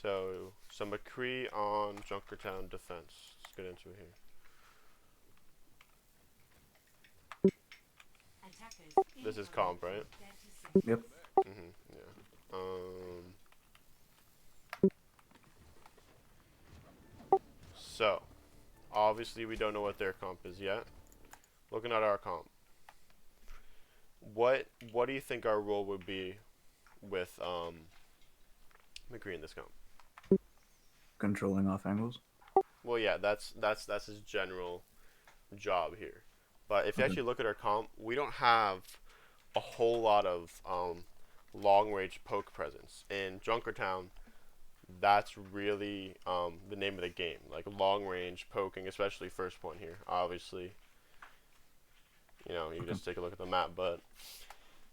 So McCree on Junkertown defense. Let's get into it here. This is comp, right? Yep. Yeah. So obviously we don't know what their comp is yet. Looking at our comp, what do you think our role would be with McCree in this comp? Controlling off angles. Well, yeah, that's his general job here. But if you Okay. actually look at our comp, we don't have a whole lot of long range poke presence. In Junkertown, that's really the name of the game. Like long range poking, especially first point here. Obviously, you can Okay. just take a look at the map. But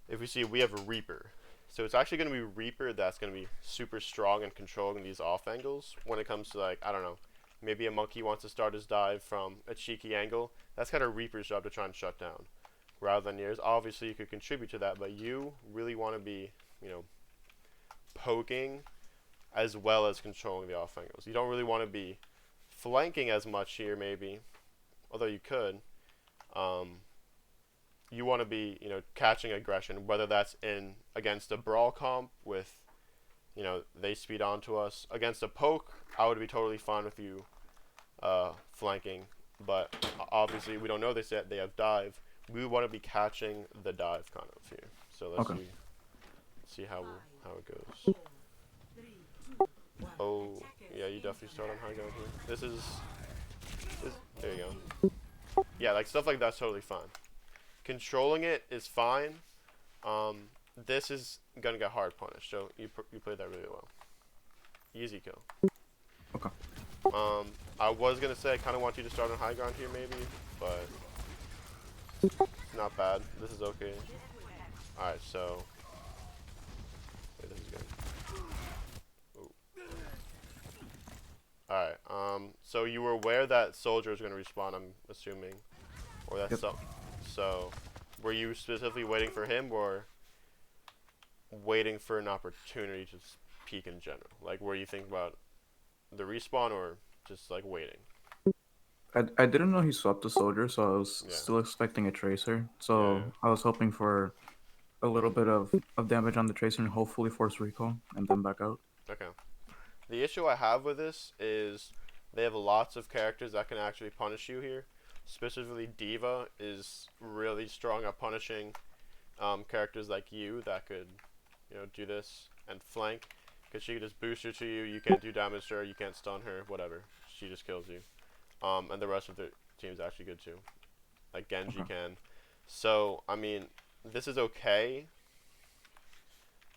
if we see, we have a Reaper. So it's actually going to be Reaper that's going to be super strong in controlling these off angles when it comes to, like, I don't know, maybe a monkey wants to start his dive from a cheeky angle. That's kind of Reaper's job to try and shut down rather than yours. Obviously, you could contribute to that, but you really want to be, poking as well as controlling the off angles. You don't really want to be flanking as much here, maybe, although you could. Um, you want to be, catching aggression, whether that's in against a brawl comp with, they speed onto us. Against a poke, I would be totally fine with you flanking, but obviously we don't know this yet. They have dive. We want to be catching the dive kind of here. So let's Okay. see how it goes. Oh, yeah, you definitely start on high ground here. There you go. Yeah, like stuff like that's totally fine. Controlling it is fine. This is gonna get hard punished, so you played that really well. Easy kill. Okay. I was gonna say I kind of want you to start on high ground here maybe, but it's not bad. This is okay. All right, so wait, this is good. Ooh. All right. So you were aware that soldier is gonna respawn, I'm assuming, or that's Yep. so. Were you specifically waiting for him, or waiting for an opportunity to peek in general? Like, were you thinking about the respawn, or just like waiting? I didn't know he swapped the soldier, so I was Yeah. still expecting a tracer. Yeah. So I was hoping for a little bit of damage on the tracer and hopefully force recall and then back out. Yeah. Okay. The issue I have with this is they have lots of characters that can actually punish you here. Specifically, Diva is really strong at punishing characters like you that could, do this and flank. Because she could just boost her to you. You can't do damage to her. You can't stun her. Whatever. She just kills you. And the rest of the team is actually good too. Like Genji Okay. can. So I mean, this is okay.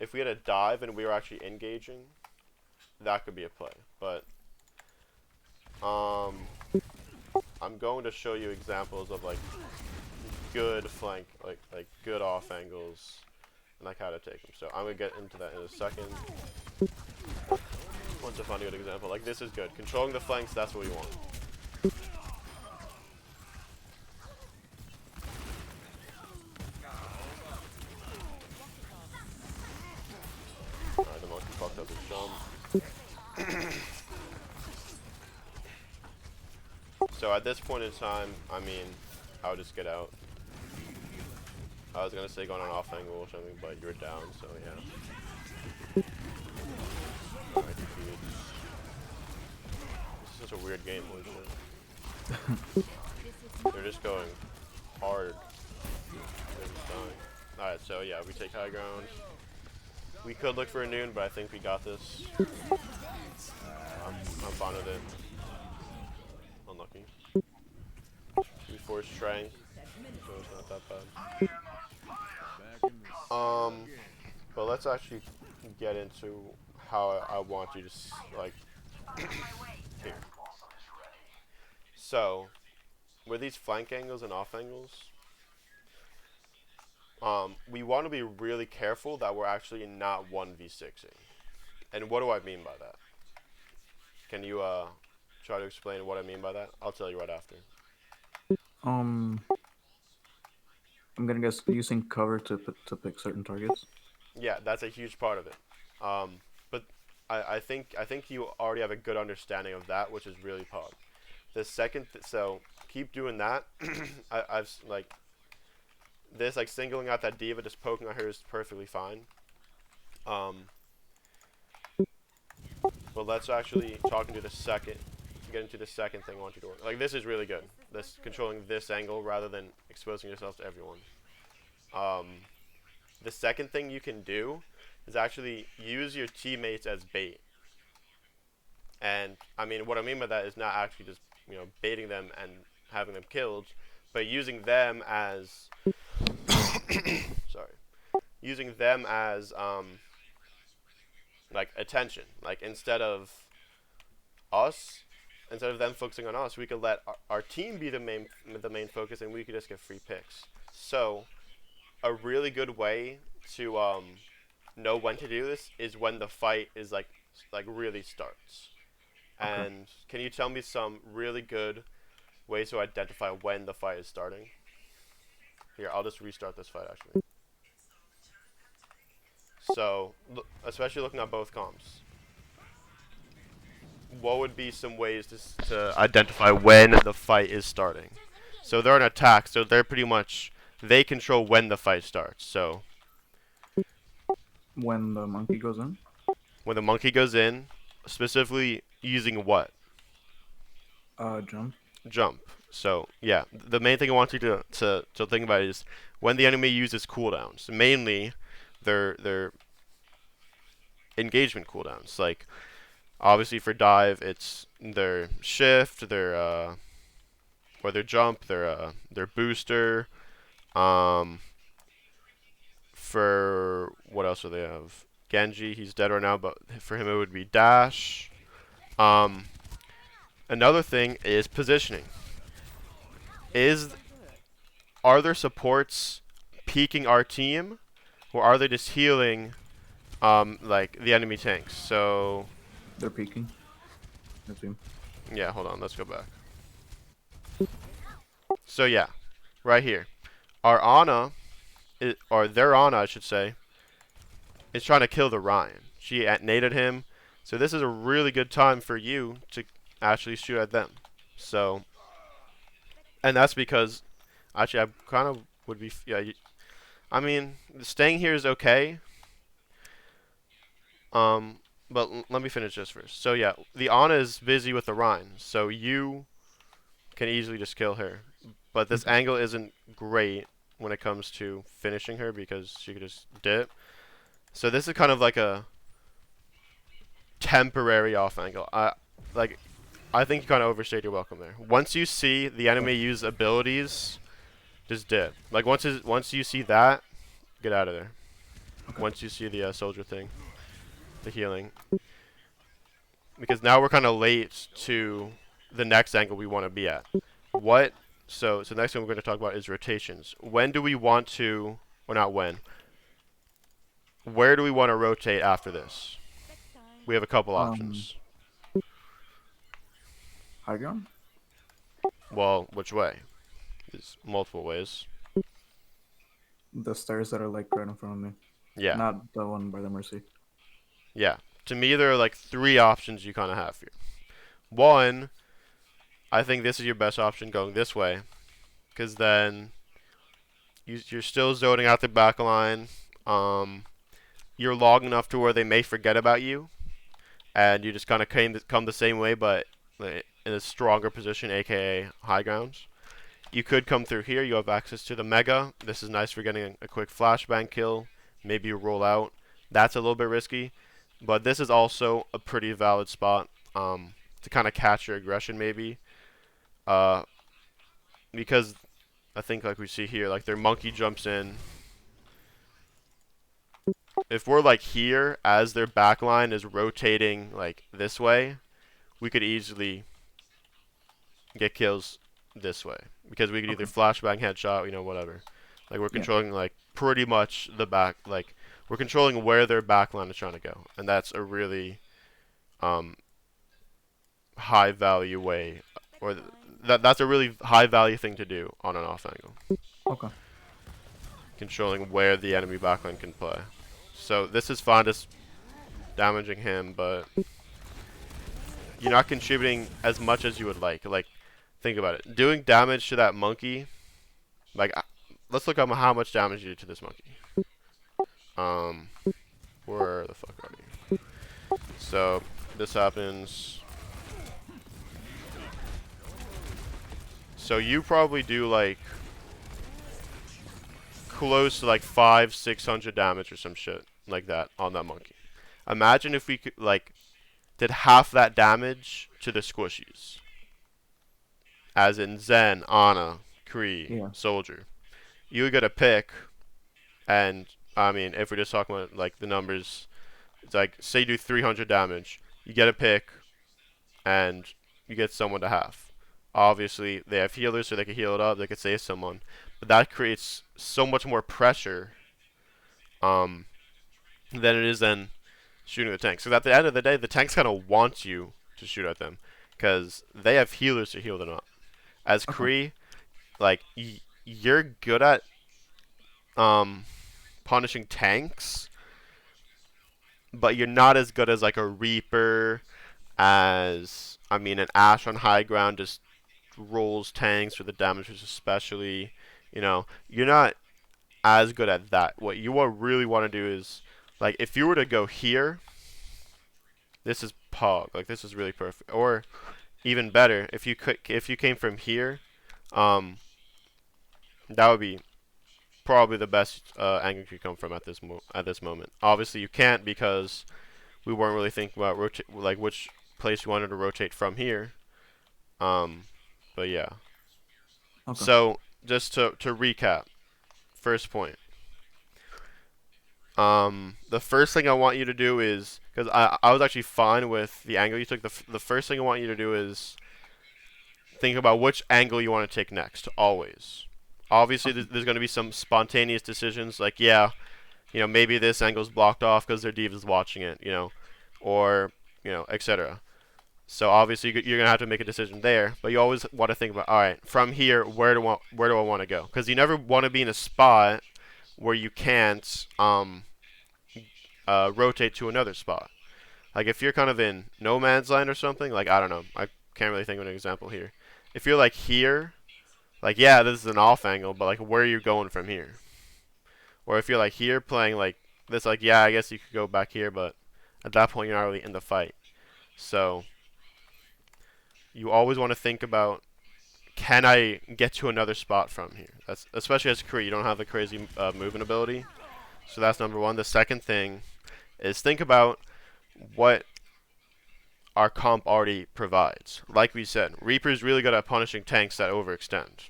If we had a dive and we were actually engaging, that could be a play. But um, I'm going to show you examples of like good flank, like good off angles, and like how to take them. So I'm gonna get into that in a second. Once I find a good example, like this is good. Controlling the flanks, that's what we want. Alright, the monkey fucked up his jump. So at this point in time, I mean, I would just get out. I was gonna say going on off angle or something, but you're down, so yeah. Alright, this is such a weird game, holy shit. They're just going hard. They're just dying. Alright, so yeah, we take high ground. We could look for a noon, but I think we got this. I'm fine with it. Unlucky. We force strength, so it's not that bad. But let's actually get into how I want you to like here. So with these flank angles and off angles, we want to be really careful that we're actually not 1v6ing. And what do I mean by that? Can you try to explain what I mean by that? I'll tell you right after. Um, I'm gonna guess using cover to pick certain targets. Yeah, that's a huge part of it. But I I think you already have a good understanding of that, which is really pog. The second, so keep doing that. I've like this, like singling out that diva, just poking at her is perfectly fine. Um, but let's actually get into the second thing I want you to work. Like this is really good. This controlling this angle rather than exposing yourself to everyone. Um, the second thing you can do is actually use your teammates as bait. And I mean, what I mean by that is not actually just baiting them and having them killed, but using them as sorry, using them as like attention. Like instead of them focusing on us, we could let our team be the main focus, and we could just get free picks. So a really good way to know when to do this is when the fight is like really starts. Okay. And can you tell me some really good ways to identify when the fight is starting? Here, I'll just restart this fight actually. So, especially looking at both comps, what would be some ways to identify when the fight is starting? So they're an attack, so they control when the fight starts. So When the monkey goes in. when the monkey goes in, specifically using what? Jump. Jump. So yeah, the main thing I want you to think about is when the enemy uses cooldowns. Mainly, their engagement cooldowns. Like obviously for dive, it's their shift, or their jump, their booster. Um, for what else do they have? Genji, he's dead right now, but for him it would be dash. Um, another thing is positioning. Is Are there supports peeking our team, or are they just healing like the enemy tanks? So They're peeking. The team. yeah, hold on, let's go back. So yeah, right here, our Ana, or their Ana, I should say, is trying to kill the Ryan. She naded him, so this is a really good time for you to actually shoot at them. So, and that's because actually I kind of would be yeah. I mean, staying here is okay. Um, but let me finish this first. So yeah, the Ana is busy with the Rhine, so you can easily just kill her. But this angle isn't great when it comes to finishing her because she could just dip. So this is kind of like a temporary off angle. I think you kind of overstayed your welcome there. Once you see the enemy use abilities, just dip. Like once you see that, get out of there. Okay. Once you see the soldier thing, the healing. Because now we're kind of late to the next angle we want to be at. So next thing we're going to talk about is rotations. When do we want to, or not when, where do we want to rotate after this? We have a couple options. High ground. Well, which way? There's multiple ways. The stairs that are like right in front of me. Yeah. Not the one by the Mercy. Yeah. To me, there are like three options you kind of have here. One, I think this is your best option going this way, because then you're still zoning out the back line. You're long enough to where they may forget about you, and you just kind of come the same way, but in a stronger position, aka high grounds. You could come through here. You have access to the Mega. This is nice for getting a quick flashbang kill. Maybe you roll out. That's a little bit risky, but this is also a pretty valid spot to kind of catch your aggression maybe. Because I think like we see here, like their monkey jumps in. If we're like here as their backline is rotating like this way, we could easily get kills this way because we could either flashbang headshot, whatever. Like we're controlling like pretty much the back, like we're controlling where their backline is trying to go, and that's a really high value way, or that's a really high value thing to do on an off angle. Okay. Controlling where the enemy backline can play. So this is fine. Just damaging him, but you're not contributing as much as you would like. Like, think about it. Doing damage to that monkey, like, let's look up how much damage you did to this monkey. Where the fuck are you? So, this happens. So you probably do like close to like 500-600 damage or some shit like that on that monkey. Imagine if we could like did half that damage to the squishies, as in Zen, Ana, Kree, Yeah. Soldier. You would get a pick, and I mean, if we're just talking about like the numbers, it's like say you do 300 damage, you get a pick, and you get someone to half. Obviously, they have healers, so they can heal it up. They could save someone, but that creates so much more pressure, than it is then shooting the tank. So at the end of the day, the tanks kind of want you to shoot at them, because they have healers to heal them up. As Okay. Kree, like you're good at punishing tanks, but you're not as good as like a Reaper, as I mean an Ashe on high ground just rolls tanks for the damage, especially. You're not as good at that. What you really want to do is, like, if you were to go here, this is Pog. Like, this is really perfect. Or even better, if you came from here, that would be probably the best angle you could come from at this moment. Obviously, you can't, because we weren't really thinking about like which place we wanted to rotate from here. But yeah. Okay. So just to recap, first point. The first thing I want you to do is, because I was actually fine with the angle you took. The first thing I want you to do is think about which angle you want to take next. Always. Obviously, there's going to be some spontaneous decisions, like, yeah, maybe this angle's blocked off because their diva's watching it, or, etc. So obviously you're going to have to make a decision there, but you always want to think about, all right, from here, where do I want to go? Because you never want to be in a spot where you can't rotate to another spot. Like, if you're kind of in no man's land or something, like, I don't know, I can't really think of an example here. If you're like here, like, yeah, this is an off angle, but like, where are you going from here? Or if you're like here playing like this, like, yeah, I guess you could go back here, but at that point you're not really in the fight. So you always want to think about, can I get to another spot from here? That's especially as Kree, you don't have a crazy movement ability. So that's number one. The second thing is think about what our comp already provides. Like we said, Reaper's really good at punishing tanks that overextend.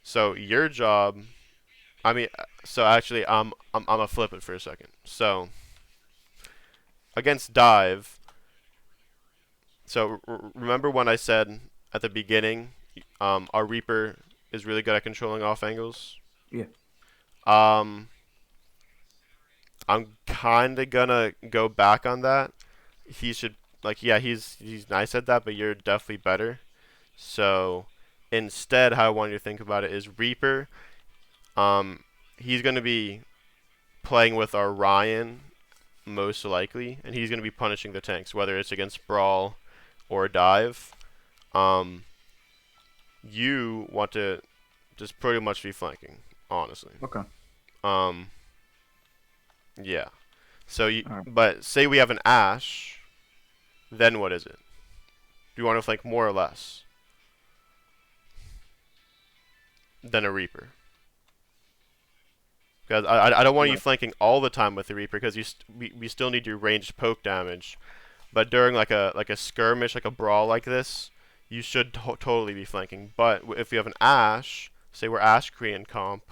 So your job, I mean, so actually, I'm gonna flip it for a second. So against dive, so remember when I said at the beginning, our Reaper is really good at controlling off angles. Yeah. I'm kind of gonna go back on that. He should, like, yeah, he's nice at that, but you're definitely better. So instead, how I want you to think about it is Reaper. He's gonna be playing with our Ryan most likely, and he's gonna be punishing the tanks, whether it's against Brawl or Dive. You want to just pretty much be flanking, honestly. Okay. Yeah. So Alright. but say we have an Ashe, then what is it? Do you want to flank more or less than a Reaper? Because I don't want you Right. flanking all the time with the Reaper, because we still need your ranged poke damage. But during like a skirmish, like a brawl like this, you should totally be flanking. But if you have an Ashe, say we're Ashe Korean comp,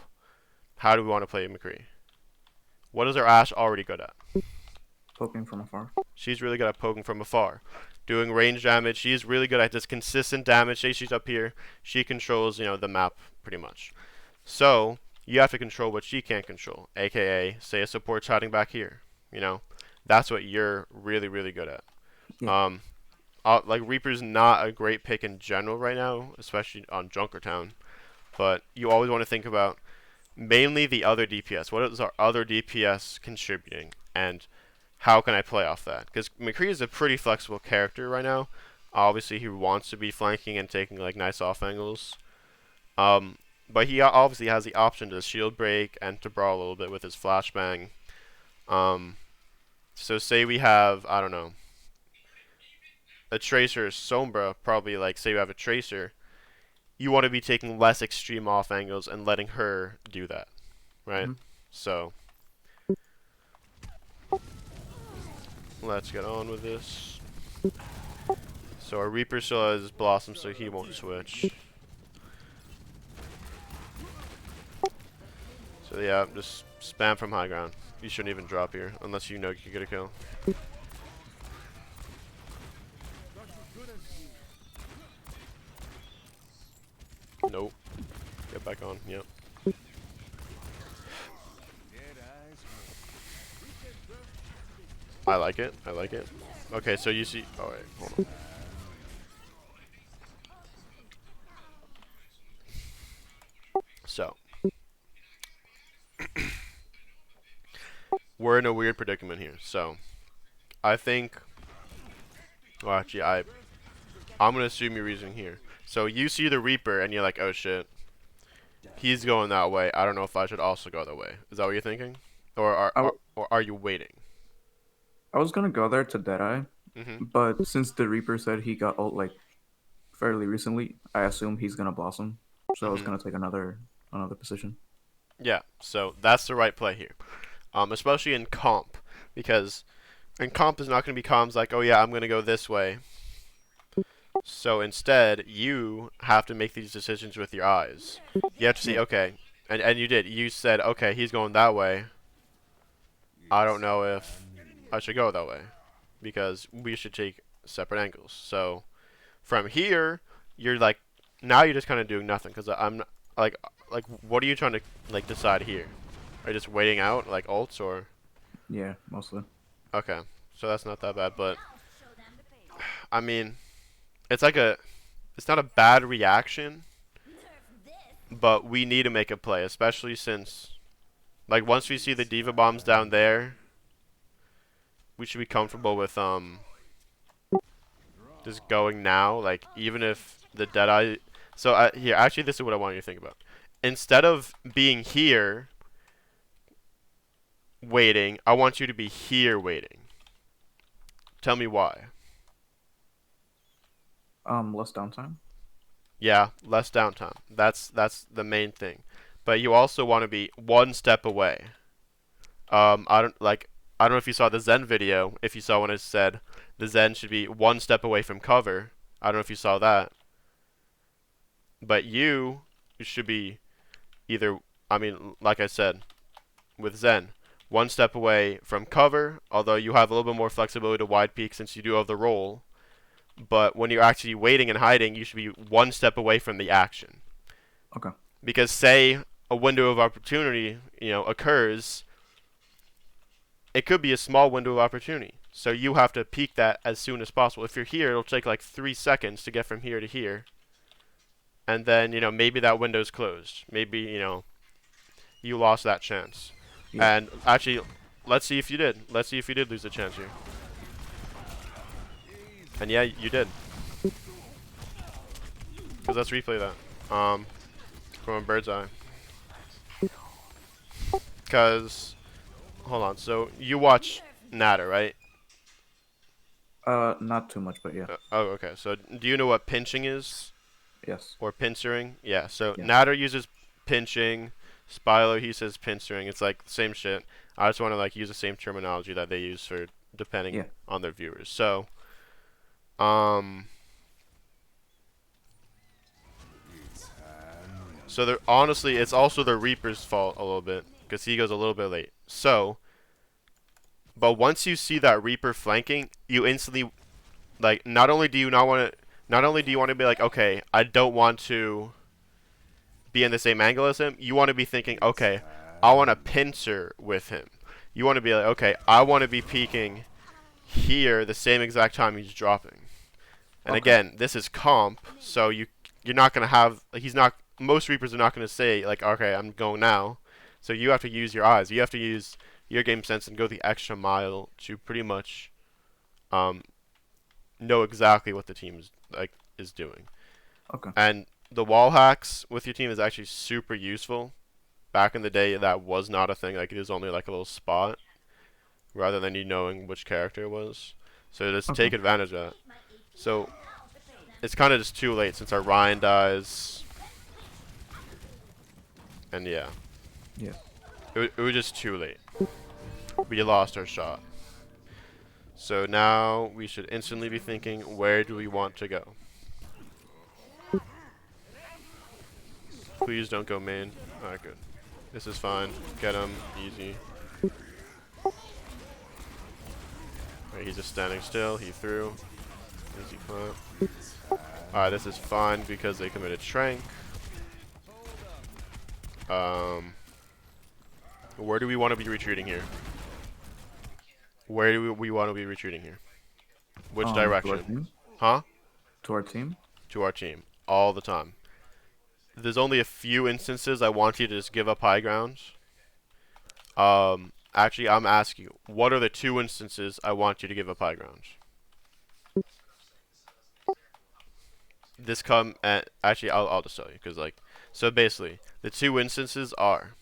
how do we want to play McCree? What is our Ashe already good at? Poking from afar. She's really good at poking from afar. Doing range damage, she's really good at this consistent damage. Say she's up here, she controls, the map pretty much. So you have to control what she can't control, aka say a support's hiding back here. That's what you're really, really good at. Yeah. Like Reaper's not a great pick in general right now, especially on Junkertown. But you always want to think about mainly the other DPS. What is our other DPS contributing, and how can I play off that? Because McCree is a pretty flexible character right now. Obviously, he wants to be flanking and taking like nice off angles. But he obviously has the option to shield break and to brawl a little bit with his flashbang. So say we have, I don't know, a Tracer or Sombra, probably like say you have a Tracer, you want to be taking less extreme off angles and letting her do that, right? So let's get on with this. So our Reaper still has Blossom, so he won't switch. So yeah, just spam from high ground. You shouldn't even drop here, unless you know you can get a kill. Nope. Get back on, yep. I like it, I like it. Okay, so you see, oh wait, hold on. So. We're in a weird predicament here, so. I think, well actually I'm gonna assume your reasoning here. So you see the Reaper and you're like, oh shit. He's going that way. I don't know if I should also go that way. Is that what you're thinking? Or are you waiting? I was gonna go there to Deadeye, but since the Reaper said he got ult like fairly recently, I assume he's gonna Blossom. So I was gonna take another position. Yeah, so that's the right play here. Especially in comp, because in comp is not gonna be comms like, oh yeah, I'm gonna go this way. So instead, you have to make these decisions with your eyes. You have to see, okay, and you did. You said, okay, he's going that way. I don't know if I should go that way, because we should take separate angles. So from here, you're like, now you're just kind of doing nothing, because I'm like, what are you trying to like decide here? Are you just waiting out like ults or? Yeah, mostly. Okay, so that's not that bad, but I mean. It's like it's not a bad reaction, but we need to make a play, especially since, like, once we see the Diva bombs down there, we should be comfortable with just going now. Like, even if the Deadeye. So here, actually, this is what I want you to think about. Instead of being here waiting, I want you to be here waiting. Tell me why. Less downtime. Yeah, less downtime. That's the main thing. But you also want to be one step away. I don't know if you saw the Zen video. If you saw when it said the Zen should be one step away from cover. I don't know if you saw that. But you should be either, I mean, like I said, with Zen, one step away from cover, although you have a little bit more flexibility to wide peek since you do have the roll. But when you're actually waiting and hiding, you should be one step away from the action. Okay. Because say a window of opportunity, occurs, it could be a small window of opportunity. So you have to peek that as soon as possible. If you're here, it'll take like 3 seconds to get from here to here. And then, maybe that window's closed. Maybe, you lost that chance. Yeah. And actually, let's see if you did. Let's see if you did lose the chance here. And yeah, you did. Because let's replay that. From a bird's eye. Because, hold on. So you watch Natter, right? Not too much, but yeah. Oh, okay. So do you know what pinching is? Yes. Or pincering? Yeah. So yes. Natter uses pinching. Spilo, he says pincering. It's like the same shit. I just want to like use the same terminology that they use for depending on their viewers. So. So honestly, it's also the Reaper's fault a little bit because he goes a little bit late. So, but once you see that Reaper flanking, you instantly, like, not only do you want to be like, okay, I don't want to be in the same angle as him. You want to be thinking, okay, I want to pincer with him. You want to be like, okay, I want to be peeking here the same exact time he's dropping. And again, this is comp, so you're not gonna have most Reapers are not gonna say like, okay, I'm going now. So you have to use your eyes. You have your game sense and go the extra mile to pretty much know exactly what the team is doing. Okay. And the wall hacks with your team is actually super useful. Back in the day, that was not a thing. Like, it was only like a little spot, rather than you knowing which character it was. So just Okay. take advantage of that. So it's kind of just too late since our Ryan dies. And yeah, Yeah. it was just too late. We lost our shot. So now we should instantly be thinking, where do we want to go? Please don't go main. Alright, good. This is fine. Get him. Easy. Alright, he's just standing still. He threw. Easy plant. Alright, this is fine because they committed Shrank. Where do we want to be retreating here? Where do we want to be retreating here? Which To our direction? team. Huh? To our team. To our team. All the time. There's only a few instances I want you to just give up high ground. Actually, I'm asking you, what are the 2 instances I want you to give up high ground? This come at, actually, I'll just tell you, because, like, so basically, the 2 instances are,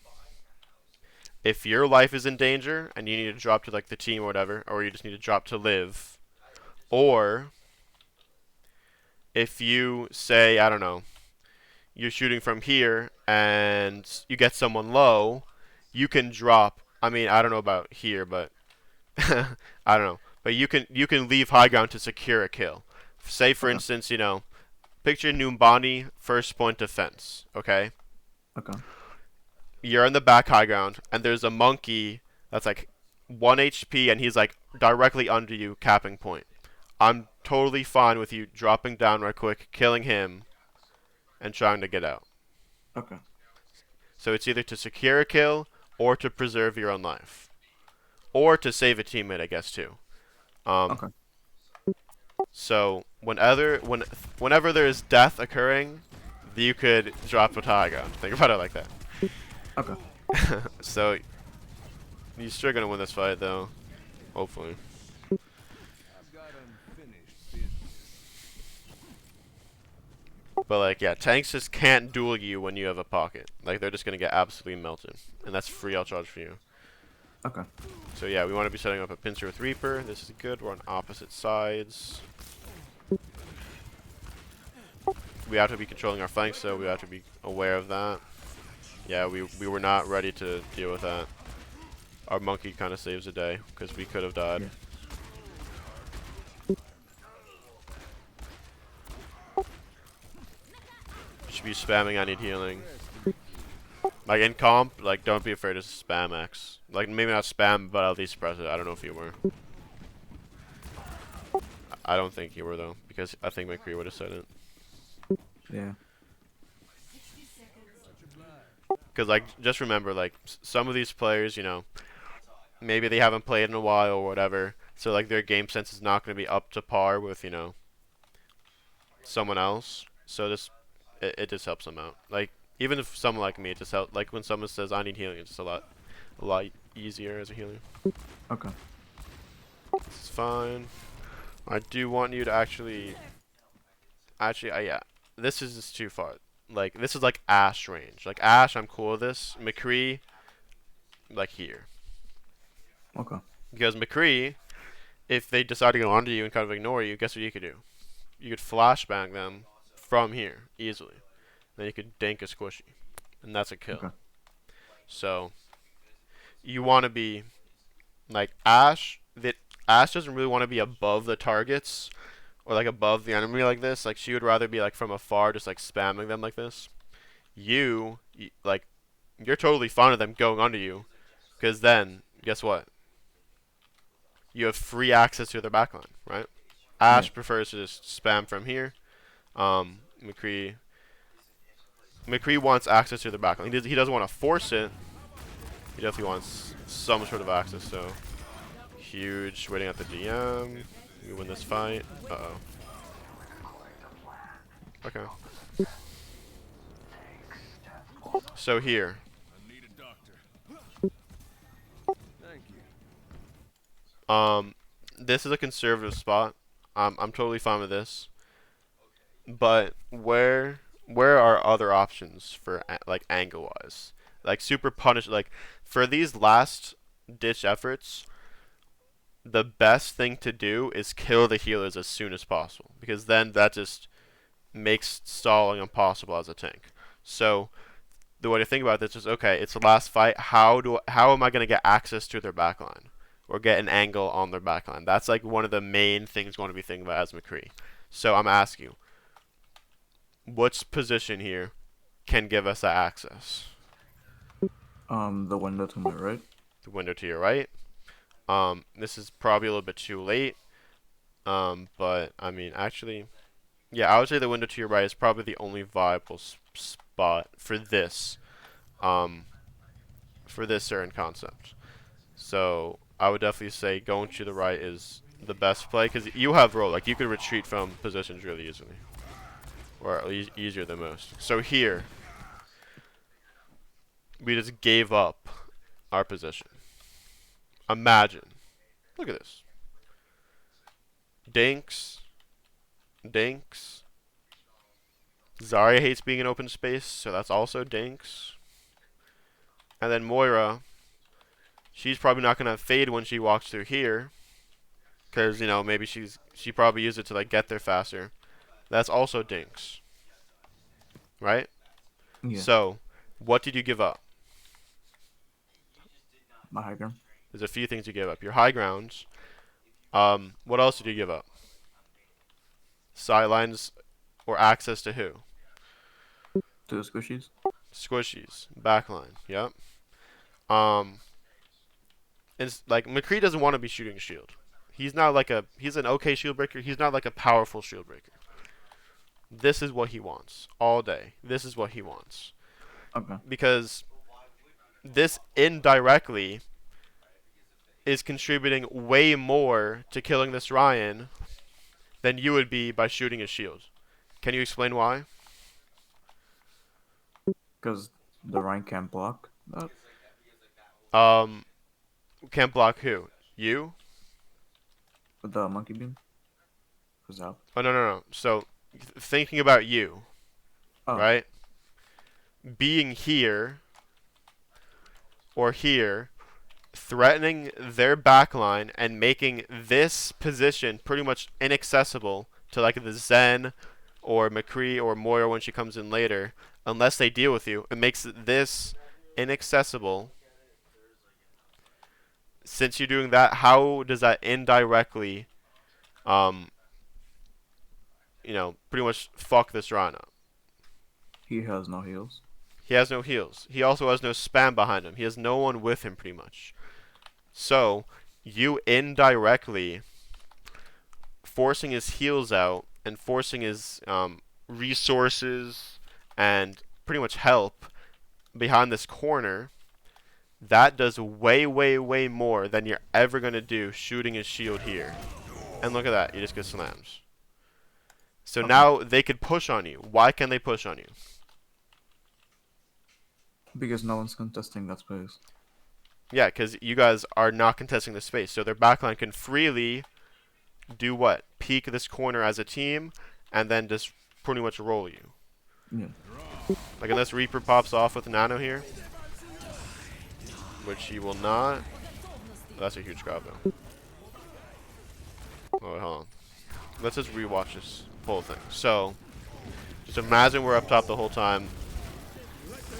if your life is in danger, and you need to drop to, like, the team or whatever, or you just need to drop to live, or, if you say, I don't know, you're shooting from here, and you get someone low, you can drop, I mean, I don't know about here, but, I don't know, but you can leave high ground to secure a kill. Say, for Okay. instance, you know, picture Numbani, first point defense, okay? Okay. You're in the back high ground, and there's a monkey that's like 1 HP, and he's like directly under you, capping point. I'm totally fine with you dropping down right quick, killing him, and trying to get out. Okay. So it's either to secure a kill, or to preserve your own life. Or to save a teammate, I guess, too. Okay. So whenever there's death occurring, you could drop a high ground. Think about it like that. Okay. So you're still gonna win this fight, though. Hopefully. But like, yeah, tanks just can't duel you when you have a pocket. Like, they're just gonna get absolutely melted, and that's free all charge for you. Okay. So yeah, we want to be setting up a pincer with Reaper. This is good. We're on opposite sides. We have to be controlling our flanks, so we have to be aware of that. Yeah, we were not ready to deal with that. Our monkey kind of saves the day, because we could have died. Yeah. Should be spamming I need healing. Like, in comp, like, don't be afraid to spam X. Like, maybe not spam, but at least press it. I don't know if you were. I don't think you were, though, because I think McCree would have said it. Yeah. Because, like, just remember, like, some of these players, you know, maybe they haven't played in a while or whatever, so, like, their game sense is not going to be up to par with, you know, someone else. So this, it just helps them out. Like, even if someone like me, it just helps. Like, when someone says, I need healing, it's just a lot easier as a healer. Okay. It's fine. I do want you to actually, yeah, this is just too far. Like, this is like Ash range. Like, Ash, I'm cool with this. McCree, like here. Okay. Because McCree, if they decide to go onto you and kind of ignore you, guess what you could do? You could flashbang them from here, easily. Then you could dink a squishy. And that's a kill. Okay. So, you want to be, like, Ash doesn't really want to be above the targets, or like above the enemy like this. Like, she would rather be like from afar, just like spamming them like this. Like, you're totally fine with them going under you, because then guess what? You have free access to their backline, right? Ash prefers to just spam from here. McCree wants access to the backline. He doesn't want to force it. He definitely wants some sort of access. So huge waiting at the DM. We win this fight. Uh-oh. Okay. So here. I need a doctor. Thank Um, this is a conservative spot. I'm totally fine with this. But where are other options for like angle wise? Like super punish like for these last ditch efforts, the best thing to do is kill the healers as soon as possible because then that just makes stalling impossible as a tank. So the way to think about this is okay, it's the last fight. How am I gonna get access to their backline or get an angle on their backline? That's like one of the main things going to be thinking about as McCree. So I'm asking you, which position here can give us that access? The window to my right. The window to your right. This is probably a little bit too late. But I mean, actually, yeah, I would say the window to your right is probably the only viable spot um, for this certain concept. So I would definitely say going to the right is the best play because you have roll. Like you could retreat from positions really easily, or at least easier than most. So here, we just gave up our position. Imagine. Look at this. Dinks. Dinks. Zarya hates being in open space, so that's also Dinks. And then Moira, she's probably not gonna fade when she walks through here, because you know maybe she probably used it to like get there faster. That's also Dinks, right? Yeah. So, what did you give up? My high ground. There's a few things you gave up. Your high grounds. What else did you give up? Sidelines or access to who? To the squishies. Squishies. Backline. Yep. Um, it's like McCree doesn't want to be shooting shield. He's an okay shield breaker. He's not like a powerful shield breaker. This is what he wants all day. This is what he wants. Okay. Because this indirectly is contributing way more to killing this Ryan than you would be by shooting his shield. Can you explain why? Because the Ryan can't block that. Um, can't block who? You? With the monkey beam. Cause that. Oh no. So thinking about you, Oh. right? Being here or here, threatening their backline and making this position pretty much inaccessible to like the Zen or McCree or Moira when she comes in later, unless they deal with you. It makes this inaccessible. Since you're doing that, how does that indirectly, um, pretty much fuck this Rhino? He has no heals. He has no heals. He also has no spam behind him. He has no one with him, pretty much. So, you indirectly forcing his heals out and forcing his resources and pretty much help behind this corner, that does way, way, way more than you're ever going to do shooting his shield here. And look at that. You just get slams. So now they could push on you. Why can they push on you? Because no one's contesting that space. Yeah, because you guys are not contesting the space. So their backline can freely do what? Peek this corner as a team and then just pretty much roll you. Yeah. Like unless Reaper pops off with Nano here. Which he will not. That's a huge grab though. Oh, wait, hold on. Let's just rewatch this whole thing. So, just imagine we're up top the whole time.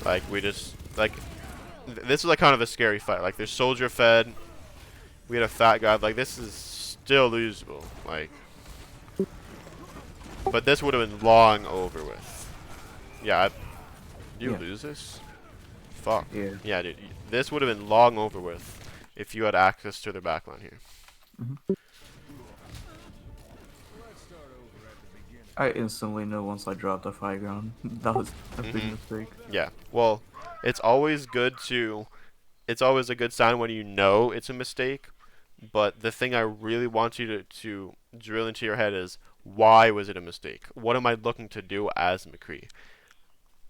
Like, we just, like, this is like kind of a scary fight. Like, there's soldier fed. We had a fat guy. Like, this is still losable. Like, but this would have been long over with. Yeah, you lose this? Fuck. Yeah, dude. This would have been long over with if you had access to their backline here. Mm-hmm. I instantly knew once I dropped off high ground. That was a big mistake. Yeah. Well, it's always good to. It's always a good sign when you know it's a mistake. But the thing I really want you to drill into your head is, why was it a mistake? What am I looking to do as McCree?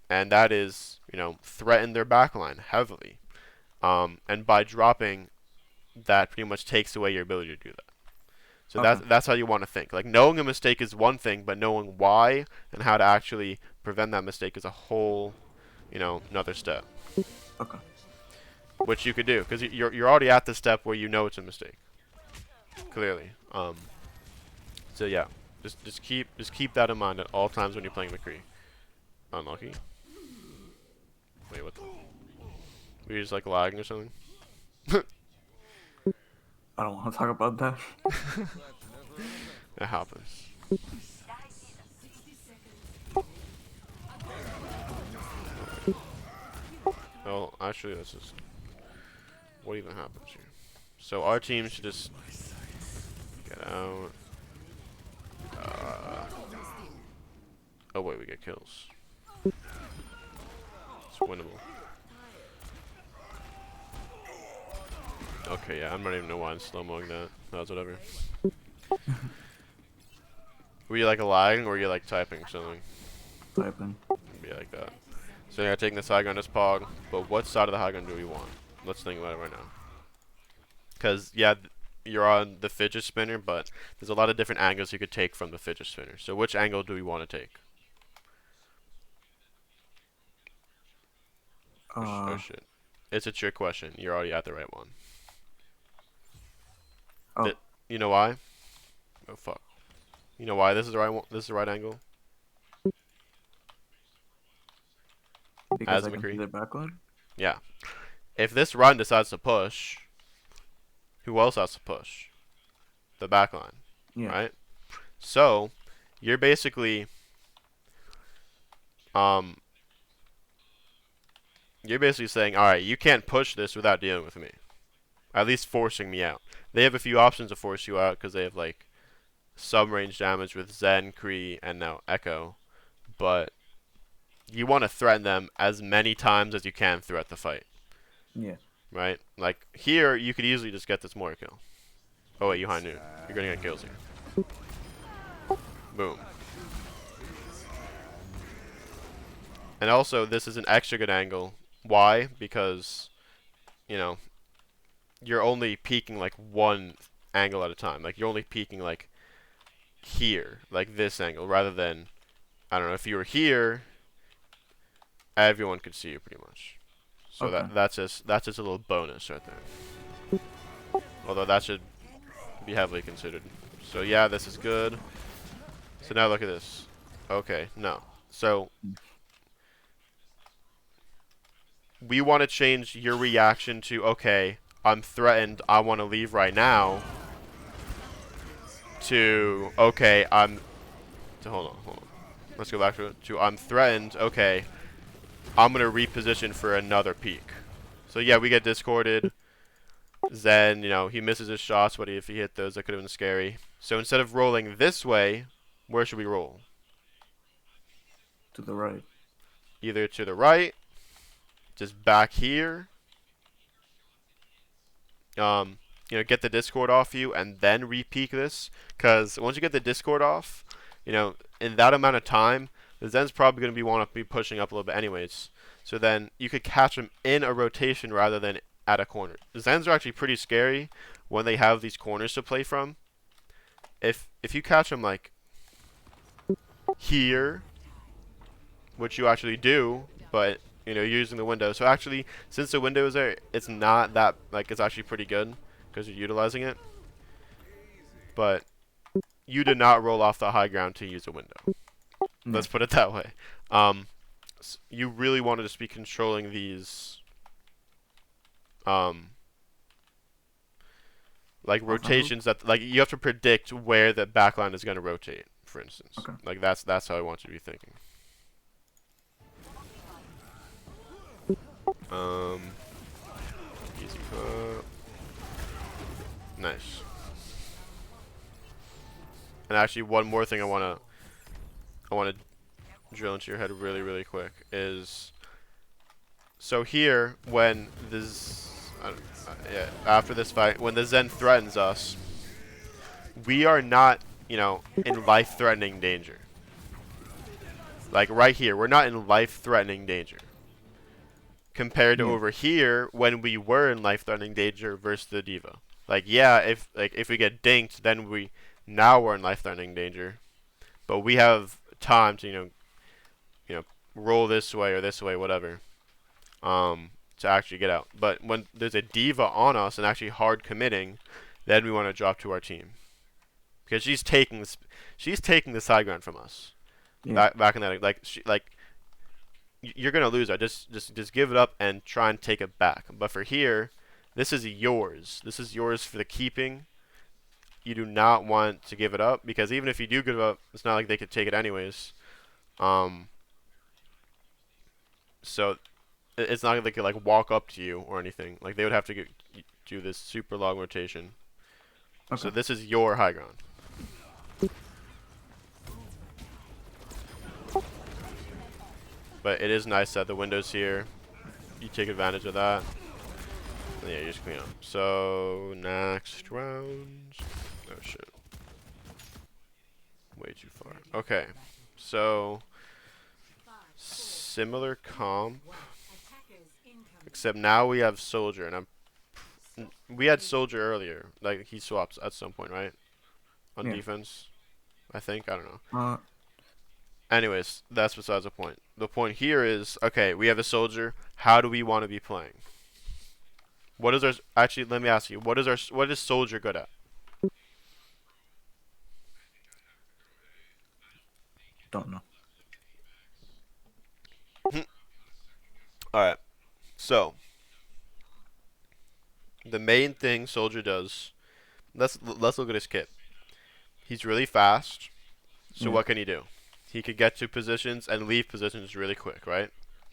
And that is, threaten their backline heavily. And by dropping that pretty much takes away your ability to do that. So Okay. that's how you want to think. Like knowing a mistake is one thing, but knowing why and how to actually prevent that mistake is a whole, another step. Okay. Which you could do because you're already at the step where you know it's a mistake. Clearly. So yeah, just keep that in mind at all times when you're playing McCree. Unlucky. Wait, what the? Were you just like lagging or something? I don't want to talk about that. It happens. Well, actually, this is what even happens here. So our team should just get out. Oh wait, we get kills. It's winnable. Okay, yeah, I'm not even know why I'm slow-moing that. That was whatever. Were you like lagging or were you like typing something? Typing. Be like that. So yeah, taking this high ground as Pog, but what side of the high ground do we want? Let's think about it right now. Because, yeah, you're on the fidget spinner, but there's a lot of different angles you could take from the fidget spinner. So which angle do we want to take? Oh shit. It's a trick question. You're already at the right one. Oh. You know why? Oh fuck. You know why this is the right one? This is the right angle? Because As I can see their backline? Yeah. If this run decides to push, who else has to push? The backline. Yeah. Right? So, you're basically saying, alright, you can't push this without dealing with me. At least forcing me out. They have a few options to force you out because they have like sub-range damage with Zen, Kree, and now Echo. But you want to threaten them as many times as you can throughout the fight. Yeah. Right? Like, here, you could easily just get this more kill. Oh, wait, you high noon. You're going to get kills here. Boom. And also, this is an extra good angle. Why? Because, you're only peeking, like, one angle at a time. Like, you're only peeking, like, here. Like, this angle. Rather than, I don't know, if you were here, everyone could see you pretty much. So okay. that's just a little bonus right there. Although that should be heavily considered. So yeah, this is good. So now look at this. Okay, no. So we want to change your reaction to, okay, I'm threatened, I want to leave right now, to, okay, hold on. Let's go back to it. To, I'm threatened, okay, I'm going to reposition for another peak. So yeah, we get discorded. Zen, he misses his shots, but if he hit those, that could have been scary. So instead of rolling this way, where should we roll? To the right. Either to the right, just back here. Get the Discord off you and then re-peek this. Because once you get the Discord off, in that amount of time, the Zen's probably going to want to be pushing up a little bit anyways. So then you could catch him in a rotation rather than at a corner. The Zens are actually pretty scary when they have these corners to play from. If you catch them like here, which you actually do, but you're using the window. So actually, since the window is there, it's not that it's actually pretty good because you're utilizing it. But you did not roll off the high ground to use a window. No. Let's put it that way. You really want to just be controlling these rotations that you have to predict where the backline is going to rotate, for instance. Okay. That's how I want you to be thinking. Easy cut. Nice. And actually, one more thing I wanna drill into your head really, really quick is, so here when this after this fight, when the Zen threatens us, we are not in life-threatening danger. Like right here, we're not in life-threatening danger. Compared to over here, when we were in life-threatening danger versus the Diva. Like yeah, if we get dinked, then we're in life-threatening danger. But we have time to roll this way or this way, whatever, to actually get out. But when there's a diva on us and actually hard committing, then we want to drop to our team because she's taking the high ground from us. Yeah. Back in that, you're gonna lose. Just give it up and try and take it back. But for here, this is yours. This is yours for the keeping. You do not want to give it up because even if you do give it up, it's not like they could take it anyways. So it's not like they could like walk up to you or anything. Like they would have to do this super long rotation. Okay. So this is your high ground. But it is nice that the window's here. You take advantage of that. And yeah, you just clean up. So next round. Oh shit. Way too far. Okay. So similar comp. Except now we have Soldier, and we had Soldier earlier. Like he swaps at some point, right? On defense, I think. I don't know. Anyways, that's besides the point. The point here is, okay, we have a Soldier. How do we want to be playing? What is our actually? Let me ask you. What is Soldier good at? Don't know. All right. So the main thing Soldier does. Let's look at his kit. He's really fast. So what can he do? He could get to positions and leave positions really quick, right?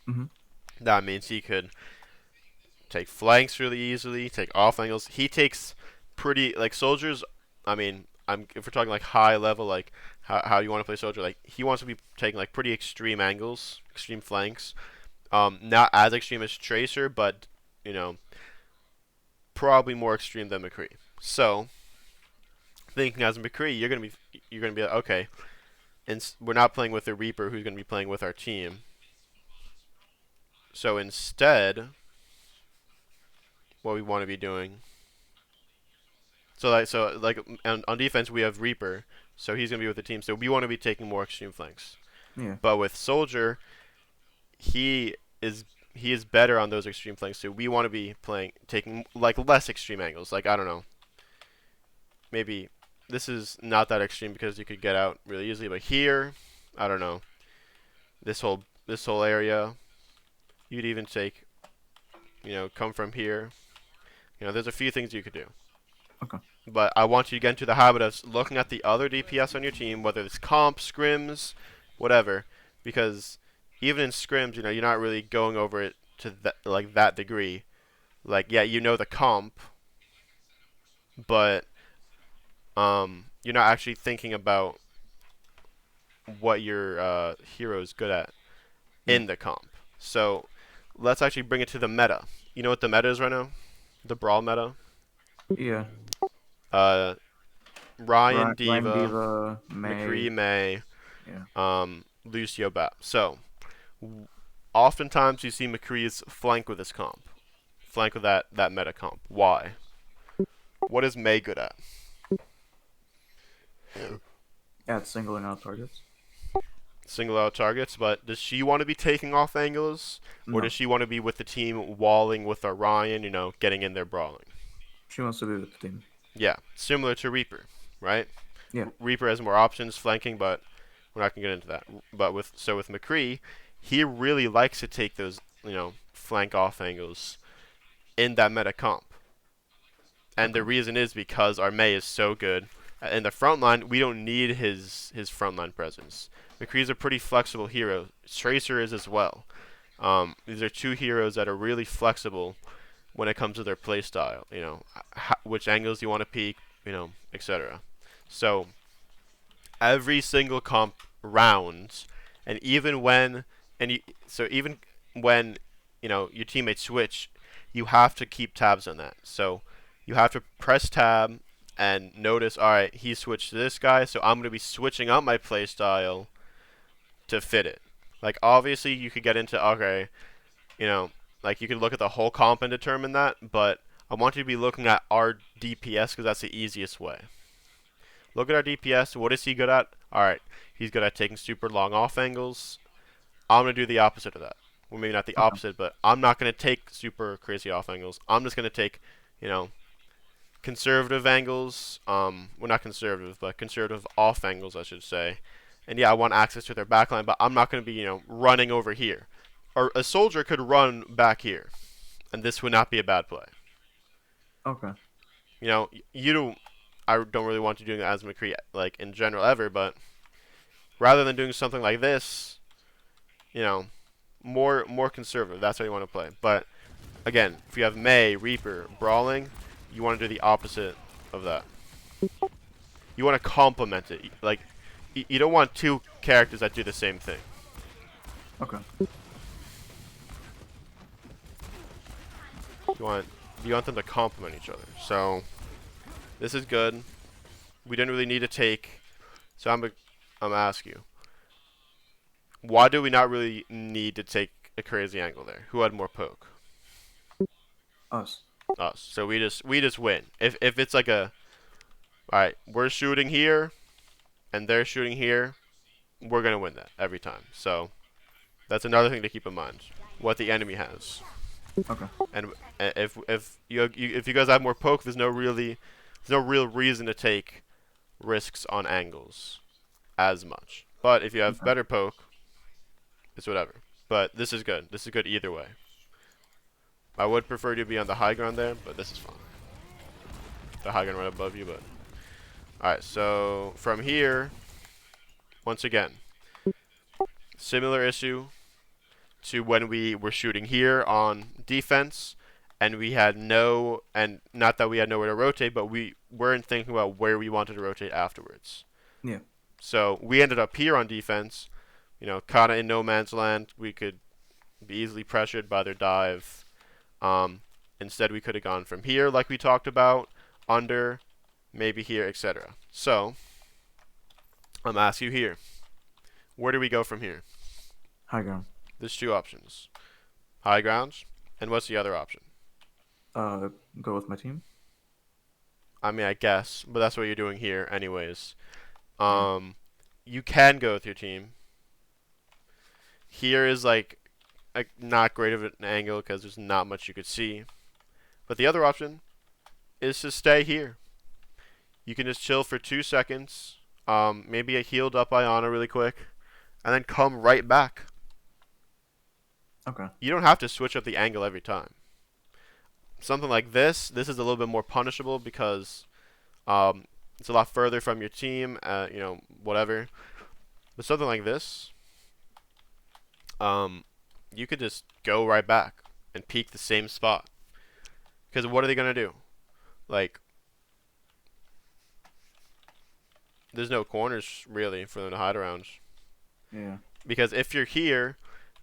Mm-hmm. That means he could take flanks really easily, take off angles. He takes pretty like Soldiers. I mean, if we're talking like high level, like how you want to play Soldier, like he wants to be taking like pretty extreme angles, extreme flanks. Not as extreme as Tracer, but probably more extreme than McCree. So thinking as McCree, you're gonna be like, okay. And we're not playing with the Reaper, who's going to be playing with our team. So instead, what we want to be doing. So like on defense, we have Reaper, so he's going to be with the team. So we want to be taking more extreme flanks. Yeah. But with Soldier, he is better on those extreme flanks. So we want to be taking like less extreme angles. Like I don't know, maybe. This is not that extreme because you could get out really easily, but here, I don't know. This whole area, you'd even take, come from here. There's a few things you could do. Okay. But I want you to get into the habit of looking at the other DPS on your team, whether it's comp, scrims, whatever, because even in scrims, you're not really going over it to that degree. Like, yeah, the comp, but you're not actually thinking about what your hero is good at in the comp. So let's actually bring it to the meta. You know what the meta is right now? The Brawl meta? Yeah. Ryan Diva, May. McCree May, Yeah. Lucio Bat. So oftentimes you see McCree's flank with his comp. Flank with that meta comp. Why? What is May good at? Yeah, it's singling out targets. Single out targets, but does she want to be taking off angles? Or does she want to be with the team walling with Orion, getting in there brawling? She wants to be with the team. Yeah, similar to Reaper, right? Yeah. Reaper has more options flanking, but we're not going to get into that. But with McCree, he really likes to take those, flank off angles in that meta comp. And the reason is because our Mei is so good. In the front line, we don't need his frontline presence. McCree's a pretty flexible hero. Tracer is as well. These are two heroes that are really flexible when it comes to their playstyle. Which angles you want to peek, etc. So every single comp round, and even when your teammates switch, you have to keep tabs on that. So you have to press tab and notice, all right, he switched to this guy, so I'm going to be switching up my playstyle to fit it. Like, obviously, you could get into, okay, like, you could look at the whole comp and determine that, but I want you to be looking at our DPS because that's the easiest way. Look at our DPS. What is he good at? Alright, he's good at taking super long off angles. I'm going to do the opposite of that. Well, maybe not the Okay. opposite, but I'm not going to take super crazy off angles. I'm just going to take, you know, conservative angles. Well, not conservative, but conservative off angles, I should say. And yeah, I want access to their backline, but I'm not going to be, running over here. Or a soldier could run back here, and this would not be a bad play. Okay. You don't. I don't really want you doing that as McCree, like in general ever, but rather than doing something like this, you know, more conservative. That's how you want to play. But again, if you have May, Reaper, Brawling, you want to do the opposite of that. You want to complement it. Like, you don't want two characters that do the same thing. Okay. You want them to complement each other. So this is good. We didn't really need to take. So I'm ask you, why do we not really need to take a crazy angle there? Who had more poke? Us. Us. So we just win. If it's like a, all right, we're shooting here, and they're shooting here, we're gonna win that every time. So that's another thing to keep in mind. What the enemy has. Okay. And if you guys have more poke, there's no real reason to take risks on angles as much. But if you have better poke, it's whatever. But this is good. This is good either way. I would prefer you to be on the high ground there, but this is fine. The high ground right above you, but alright, so from here, once again, similar issue to when we were shooting here on defense, and we had not that we had nowhere to rotate, but we weren't thinking about where we wanted to rotate afterwards. Yeah. So we ended up here on defense, kind of in no man's land. We could be easily pressured by their dive. Instead, we could have gone from here, like we talked about, under, maybe here, etc. So I'm asking you here, where do we go from here? High ground. There's two options. High ground, and what's the other option? Go with my team. I mean, I guess, but that's what you're doing here anyways. Yeah. You can go with your team. Here is like not great of an angle because there's not much you could see. But the other option is to stay here. You can just chill for 2 seconds, maybe a healed up Iana really quick, and then come right back. Okay. You don't have to switch up the angle every time. Something like this is a little bit more punishable because it's a lot further from your team, whatever. But something like this, you could just go right back and peek the same spot. Because what are they going to do? Like, there's no corners, really, for them to hide around. Yeah. Because if you're here,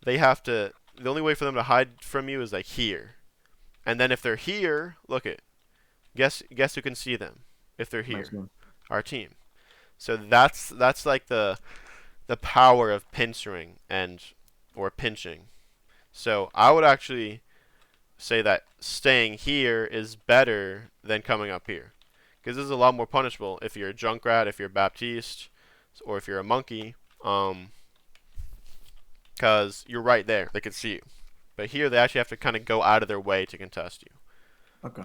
they have to... The only way for them to hide from you is, like, here. And then if they're here, look it. Guess who can see them if they're here? Our team. So that's like the power of pinching or pinching. So I would actually say that staying here is better than coming up here, because this is a lot more punishable if you're a Junkrat, if you're Baptiste, or if you're a monkey, because you're right there, they can see you. But here they actually have to kind of go out of their way to contest you. Okay.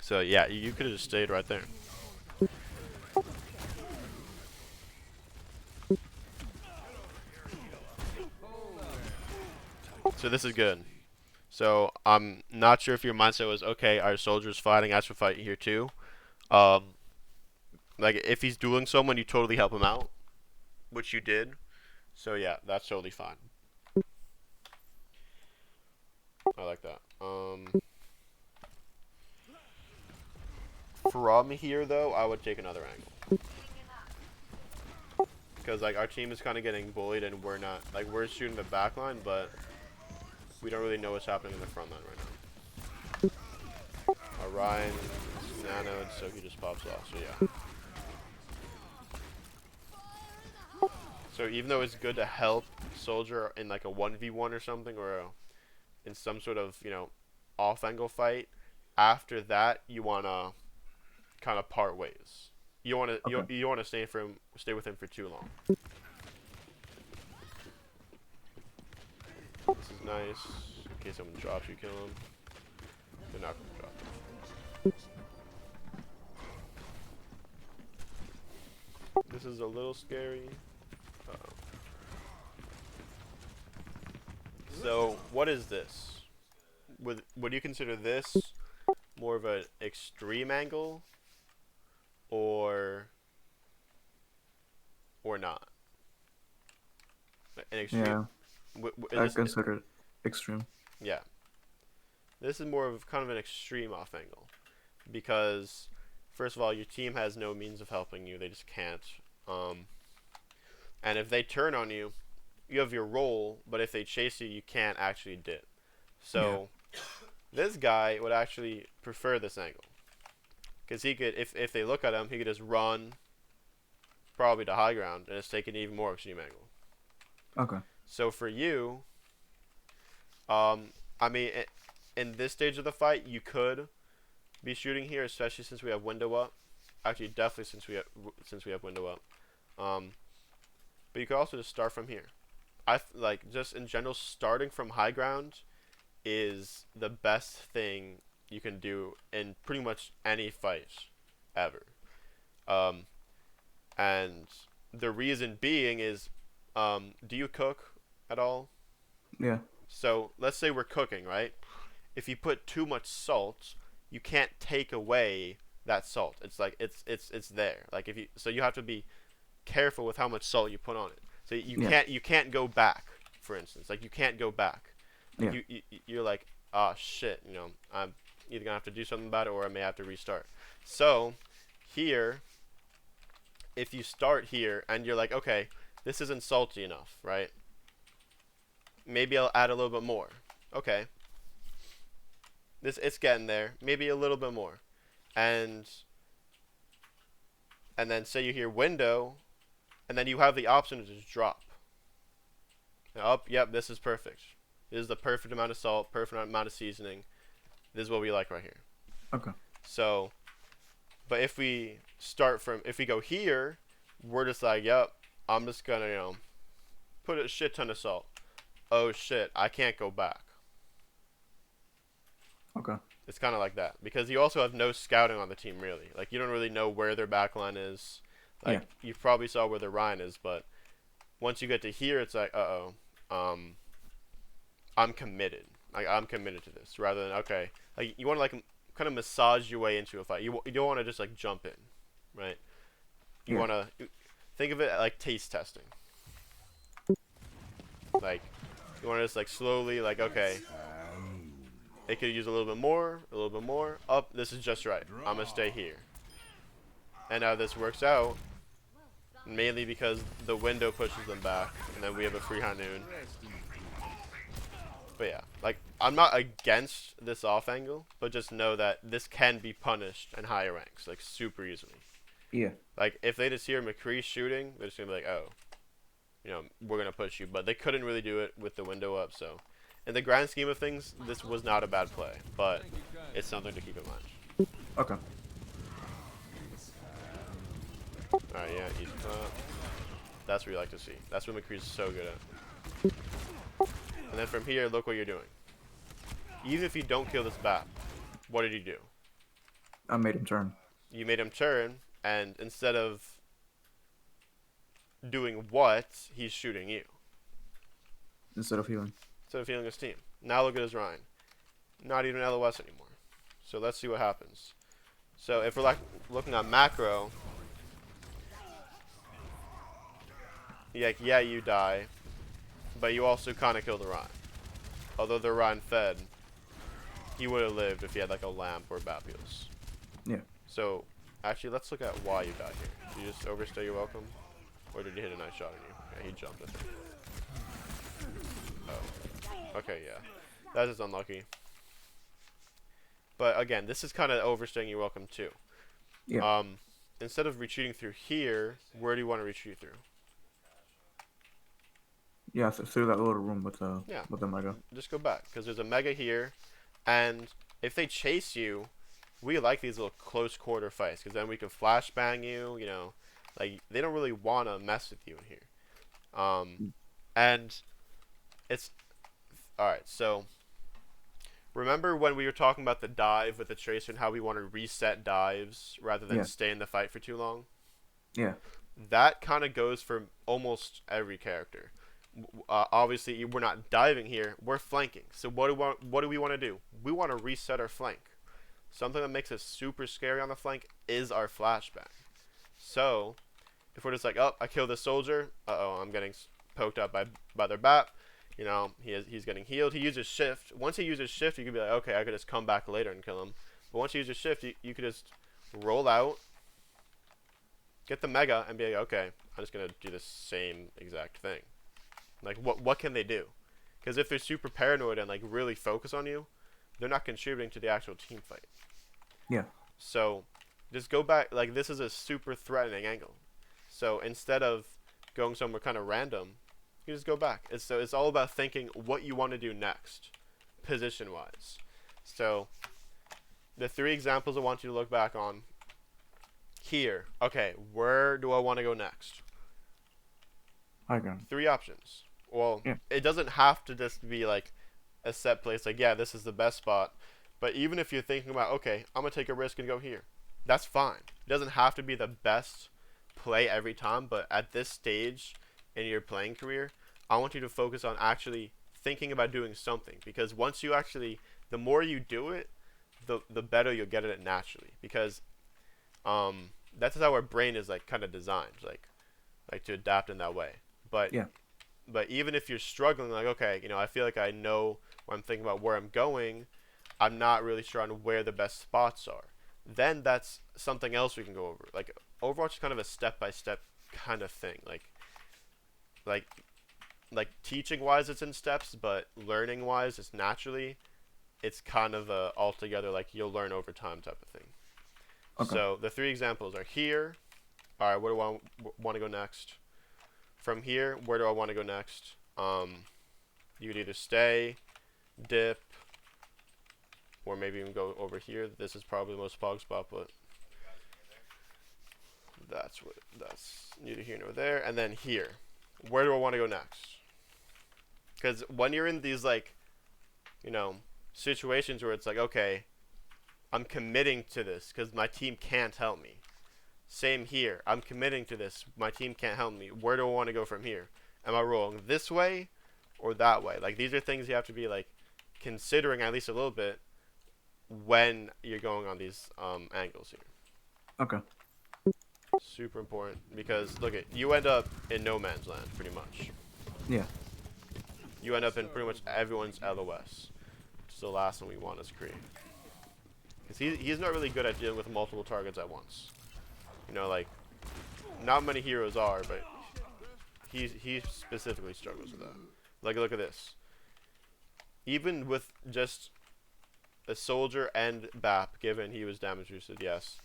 So yeah, you could have just stayed right there. So this is good. So I'm not sure if your mindset was, okay, our soldier's fighting, I should fight here too. Like if he's dueling someone, you totally help him out, which you did. So yeah, that's totally fine. I like that. From here though, I would take another angle. Because like our team is kind of getting bullied and we're not, like we're shooting the back line, but we don't really know what's happening in the front line right now. Ryan, Nano, and Soki just pops off, so yeah. So even though it's good to help Soldier in like a 1v1 or something, or in some sort of, off-angle fight, after that, you want to kind of part ways. You want to Okay. you don't want to stay with him for too long. This is nice. In case someone drops, you kill him. They're not gonna drop him. This is a little scary. Uh-oh. So, what is this? Would you consider this more of an extreme angle, or not? An extreme. Yeah, Is I this? consider it extreme. Yeah. This is more of kind of an extreme off angle, because first of all, your team has no means of helping you; they just can't. And if they turn on you, you have your roll, but if they chase you, you can't actually dip. So this guy would actually prefer this angle, because he could, if they look at him, he could just run, probably to high ground, and it's taking an even more extreme angle. Okay. So for you, I mean, in this stage of the fight, you could be shooting here, especially since we have window up. Actually, definitely since we have window up. But you could also just start from here. Like just in general, starting from high ground is the best thing you can do in pretty much any fight ever. And the reason being is, do you cook at all? Yeah. So let's say we're cooking, right? If you put too much salt, you can't take away that salt. It's like it's there. Like you have to be careful with how much salt you put on it. So you can't go back, for instance. Like you can't go back. Like you're like, oh shit, I'm either gonna have to do something about it or I may have to restart. So here, if you start here and you're like, okay, this isn't salty enough, right? Maybe I'll add a little bit more. Okay. It's getting there. Maybe a little bit more. And then say you hear window, and then you have the option to just drop. Now, yep, this is perfect. This is the perfect amount of salt, perfect amount of seasoning. This is what we like right here. Okay. So, but if we go here, we're just like, yep, I'm just gonna, put a shit ton of salt. Oh shit, I can't go back. Okay. It's kind of like that, because you also have no scouting on the team, really. Like, you don't really know where their backline is. Like, you probably saw where their Ryan is, but once you get to here, it's like, I'm committed. Like, I'm committed to this, rather than, okay. Like, you want to, like, kind of massage your way into a fight. You don't want to just, like, jump in, right? You want to think of it like taste testing. Like, you want to just, like, slowly, like, okay, it could use a little bit more, this is just right. I'm going to stay here. And now this works out, mainly because the window pushes them back, and then we have a free high noon. But yeah, like, I'm not against this off angle, but just know that this can be punished in higher ranks, like, super easily. Yeah. Like, if they just hear McCree shooting, they're just going to be like, oh, we're going to push you. But they couldn't really do it with the window up, so. In the grand scheme of things, this was not a bad play, but it's something to keep in mind. Okay. Alright, yeah, easy clap. That's what you like to see. That's what McCree's so good at. And then from here, look what you're doing. Even if you don't kill this bat, what did you do? I made him turn. You made him turn, and instead of doing what, he's shooting you. Instead of healing. Instead of healing his team. Now look at his Ryan. Not even LOS anymore. So let's see what happens. So if we're like looking at macro, yeah, you die, but you also kind of kill the Ryan. Although the Ryan fed, he would have lived if he had like a lamp or Bapios. Yeah. So actually, let's look at why you died here. Did you just overstay your welcome, or did he hit a nice shot on you? Yeah, he jumped, I think. Oh. Okay, yeah. That is unlucky. But again, this is kind of overstaying your welcome too. Yeah. Instead of retreating through here, where do you want to retreat through? Yeah, through that little room with the mega. Just go back, because there's a mega here, and if they chase you, we like these little close quarter fights because then we can flashbang you. You know, like they don't really want to mess with you in here. And it's all right. So remember when we were talking about the dive with the tracer and how we want to reset dives rather than Yeah. stay in the fight for too long? Yeah. That kind of goes for almost every character. Obviously, we're not diving here. We're flanking. So what do we want to do? We want to reset our flank. Something that makes us super scary on the flank is our flashbang. So if we're just like, oh, I killed this soldier. Uh-oh, I'm getting poked up by their bat. You know, he's getting healed. He uses shift. Once he uses shift, you could be like, okay, I could just come back later and kill him. But once you use your shift, you could just roll out, get the mega, and be like, okay, I'm just gonna do the same exact thing. Like, what can they do? Because if they're super paranoid and like really focus on you, they're not contributing to the actual team fight. Yeah. So just go back. Like, this is a super threatening angle. So instead of going somewhere kind of random, you just go back. It's all about thinking what you want to do next, position wise. So the 3 examples I want you to look back on here. Okay, where do I want to go next? I got 3 options. Well, yeah. It doesn't have to just be like a set place. Like, yeah, this is the best spot. But even if you're thinking about, okay, I'm gonna take a risk and go here, that's fine. It doesn't have to be the best play every time. But at this stage in your playing career, I want you to focus on actually thinking about doing something. Because once you actually, the more you do it, the better you'll get at it naturally. Because that's how our brain is like kind of designed, like to adapt in that way. But yeah. But even if you're struggling, like, okay, you know, I feel like I know when I'm thinking about where I'm going, I'm not really sure on where the best spots are. Then that's something else we can go over. Like, Overwatch is kind of a step-by-step kind of thing. Like teaching-wise, it's in steps, but learning-wise, it's kind of a altogether, like, you'll learn over time type of thing. Okay. So the 3 examples are here. All right, where do I want to go next? From here, where do I want to go next? You could either stay, dip, or maybe even go over here. This is probably the most pog spot, but that's neither here nor there. And then here, where do I want to go next? Because when you're in these, like, you know, situations where it's like, okay, I'm committing to this because my team can't help me. Same here. I'm committing to this. My team can't help me. Where do I want to go from here? Am I rolling this way or that way? Like, these are things you have to be, like, considering at least a little bit when you're going on these angles here. Okay. Super important because, look, you end up in no man's land pretty much. Yeah. You end up in pretty much everyone's LOS. Which is the last one we want as McCree. Because he's not really good at dealing with multiple targets at once. You know, like, not many heroes are, but he specifically struggles with that. Like, look at this. Even with just a soldier and BAP, given he was damage boosted, yes,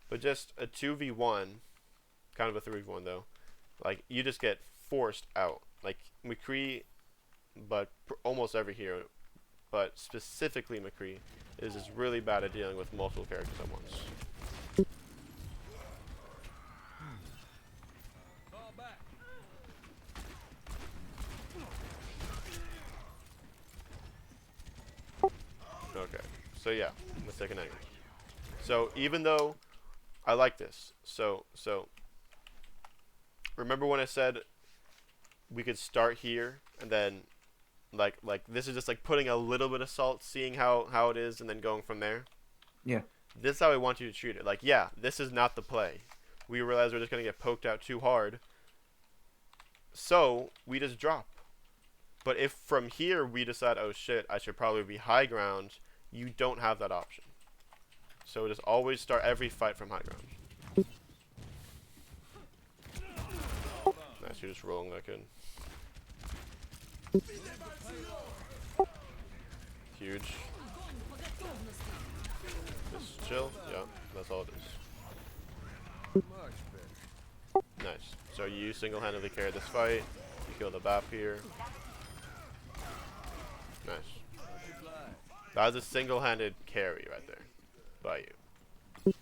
but just a 2v1, kind of a 3v1 though, like, you just get forced out. Like, McCree, but almost every hero, but specifically McCree, is just really bad at dealing with multiple characters at once. Okay, so yeah, let's take an angle. So even though I like this, so remember when I said we could start here and then like this is just like putting a little bit of salt, seeing how it is, and then going from there? Yeah. This is how I want you to treat it. Like, yeah, this is not the play. We realize we're just gonna get poked out too hard, so we just drop. But if from here we decide, oh shit, I should probably be high ground, you don't have that option. So just always start every fight from high ground. Nice, you're just rolling that good. Huge. Just chill. Yeah, that's all it is. Nice. So you single-handedly carried this fight. You kill the BAP here. Nice. That was a single-handed carry right there by you.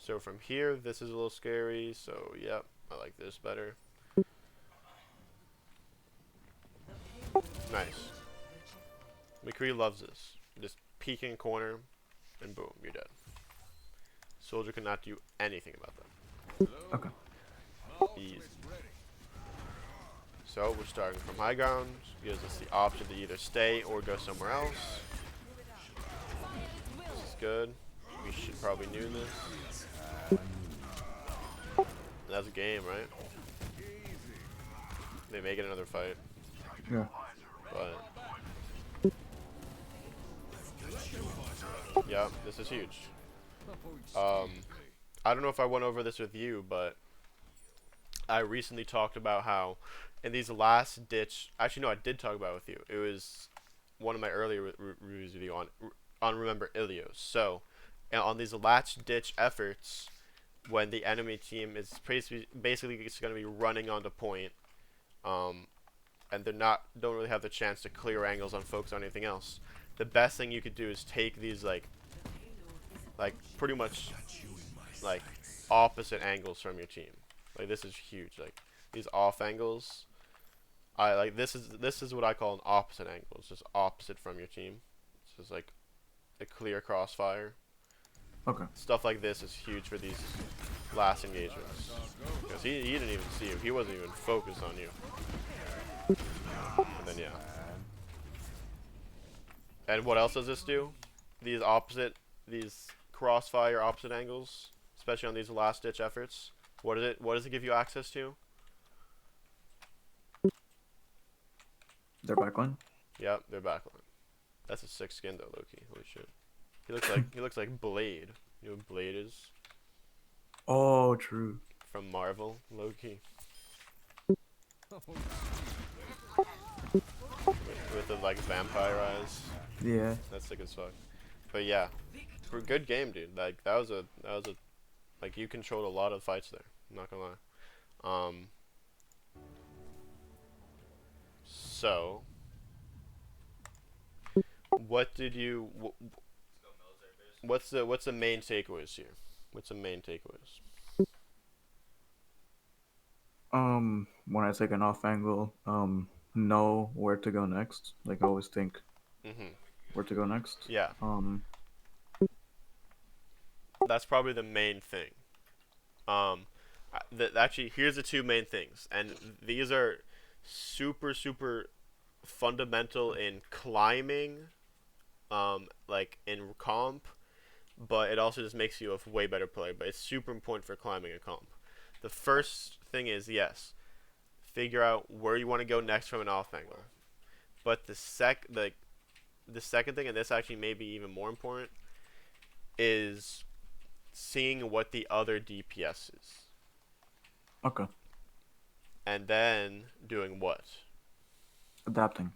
So from here, this is a little scary. So yep, I like this better. Nice. McCree loves this. Just peeking corner, and boom, you're dead. Soldier cannot do anything about that. Okay. Easy. So we're starting from high ground. Gives us the option to either stay or go somewhere else. This is good. We should probably knew this. That's a game, right? They make it another fight. Yeah. But yeah, this is huge. I don't know if I went over this with you, but I recently talked about how in these last ditch, actually no, I did talk about it with you. It was one of my earlier reviews of you on Remember Ilios. So on these last ditch efforts, when the enemy team is basically just going to be running onto point, and don't really have the chance to clear angles on focus on anything else, the best thing you could do is take these like pretty much like opposite angles from your team. Like this is huge. Like these off angles, I like this is what I call an opposite angle. It's just opposite from your team. It's just like a clear crossfire. Okay. Stuff like this is huge for these last engagements. Because he didn't even see you. He wasn't even focused on you. And then yeah. And what else does this do? These crossfire opposite angles, especially on these last ditch efforts. What does it give you access to? Their backline? Yep, their backline. That's a sick skin though, Loki. Holy shit. He looks like Blade. You know what Blade is? Oh, true. From Marvel, Loki. With the like vampire eyes. Yeah. That's sick as fuck. But yeah, for a good game, dude. Like that was a like you controlled a lot of fights there. I'm not gonna lie. So what did you? What's the main takeaways here? What's the main takeaways? When I take an off angle, know where to go next. Like always think where to go next. Yeah. That's probably the main thing. Actually, here's the two main things, and these are super fundamental in climbing, like in comp, but it also just makes you a way better player. But it's super important for climbing a comp. The first thing is yes, figure out where you want to go next from an off angle. But the second thing, and this actually may be even more important, is seeing what the other DPS is. Okay. And then doing what? Adapting.